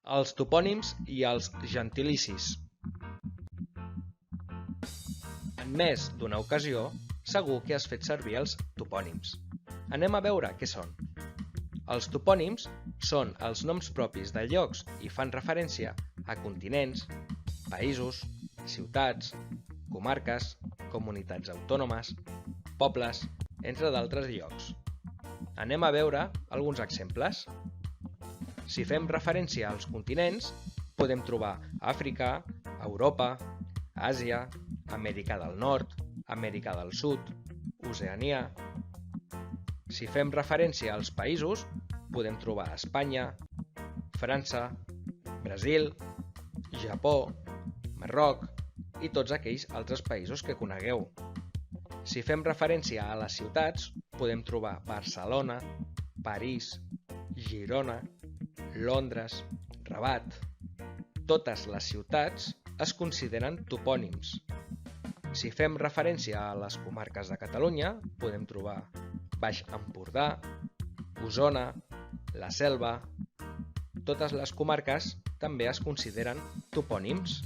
Els topònims i els gentilicis. En més d'una ocasió, segur que has fet servir els topònims. Anem a veure què són. Els topònims són els noms propis de llocs i fan referència a continents, països, ciutats, comarques, comunitats autònomes, pobles, entre d'altres llocs. Anem a veure alguns exemples. Si fem referència als continents, podem trobar Àfrica, Europa, Àsia, Amèrica del Nord, Amèrica del Sud, Oceania. Si fem referència als països, podem trobar Espanya, França, Brasil, Japó, Marroc i tots aquells altres països que conegueu. Si fem referència a les ciutats, podem trobar Barcelona, París, Girona, Londres, Rabat. Totes les ciutats es consideren topònims. Si fem referència a les comarques de Catalunya, podem trobar Baix Empordà, Osona, la Selva. Totes les comarques també es consideren topònims.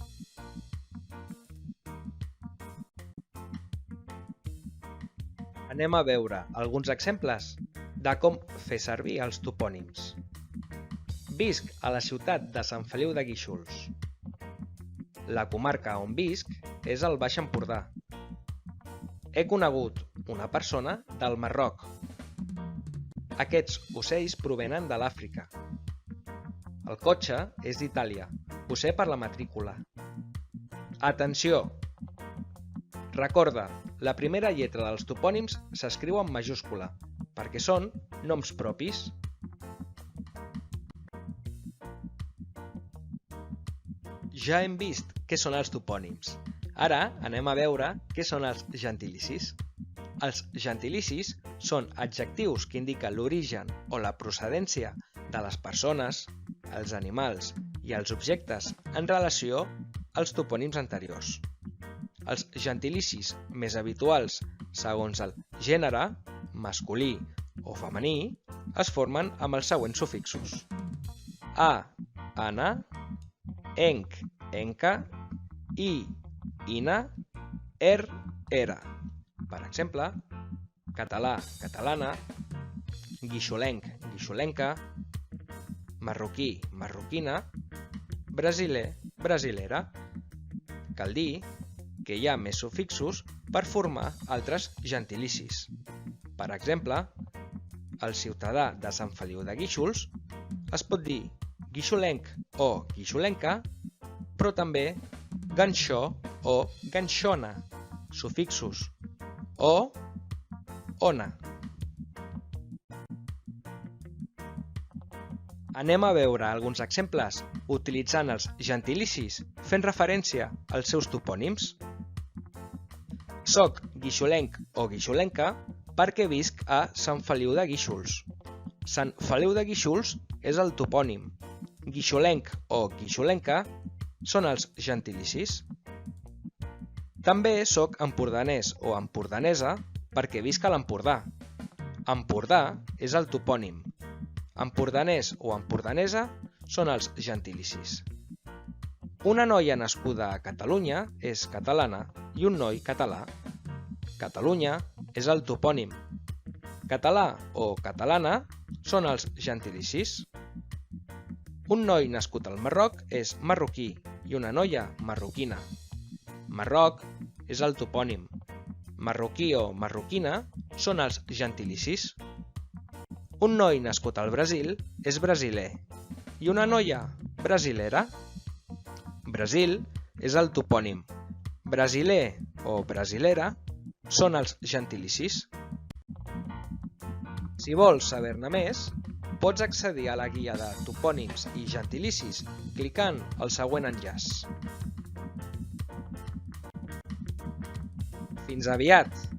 Anem a veure alguns exemples de com fer servir els topònims. Visc a la ciutat de Sant Feliu de Guíxols. La comarca on visc és el Baix Empordà. He conegut una persona del Marroc. Aquests ocells provenen de l'Àfrica. El cotxe és d'Itàlia. Ho sé per la matrícula. Atenció! Recorda, la primera lletra dels topònims s'escriu en majúscula, perquè són noms propis. Ja hem vist què són els topònims. Ara anem a veure què són els gentilicis. Els gentilicis són adjectius que indiquen l'origen o la procedència de les persones, els animals i els objectes en relació als topònims anteriors. Els gentilicis més habituals, segons el gènere, masculí o femení, es formen amb els següents sufixos: a, ana, enc, enca, i, ina, era. Per exemple, català, catalana, guixolenc, guixolenca, marroquí, marroquina, brasiler, brasilera. Cal dir que hi ha més sufixos per formar altres gentilicis. Per exemple, el ciutadà de Sant Feliu de Guíxols es pot dir guixolenc o guixolenca, però també ganxó o ganxona, sufixos, o ona. Anem a veure alguns exemples utilitzant els gentilicis fent referència als seus topònims. Soc guixolenc o guixolenca perquè visc a Sant Feliu de Guíxols. Sant Feliu de Guíxols és el topònim. Guixolenc o guixolenca són els gentilicis. També soc empordanès o empordanesa perquè visc a l'Empordà. Empordà és el topònim. Empordanès o empordanesa són els gentilicis. Una noia nascuda a Catalunya és catalana i un noi català. Catalunya és el topònim. Català o catalana són els gentilicis. Un noi nascut al Marroc és marroquí i una noia marroquina. Marroc és el topònim. Marroquí o marroquina són els gentilicis. Un noi nascut al Brasil és brasiler i una noia brasilera. Brasil és el topònim. Brasiler o brasilera són els gentilicis. Si vols saber-ne més, pots accedir a la guia de topònims i gentilicis clicant el següent enllaç. Fins aviat!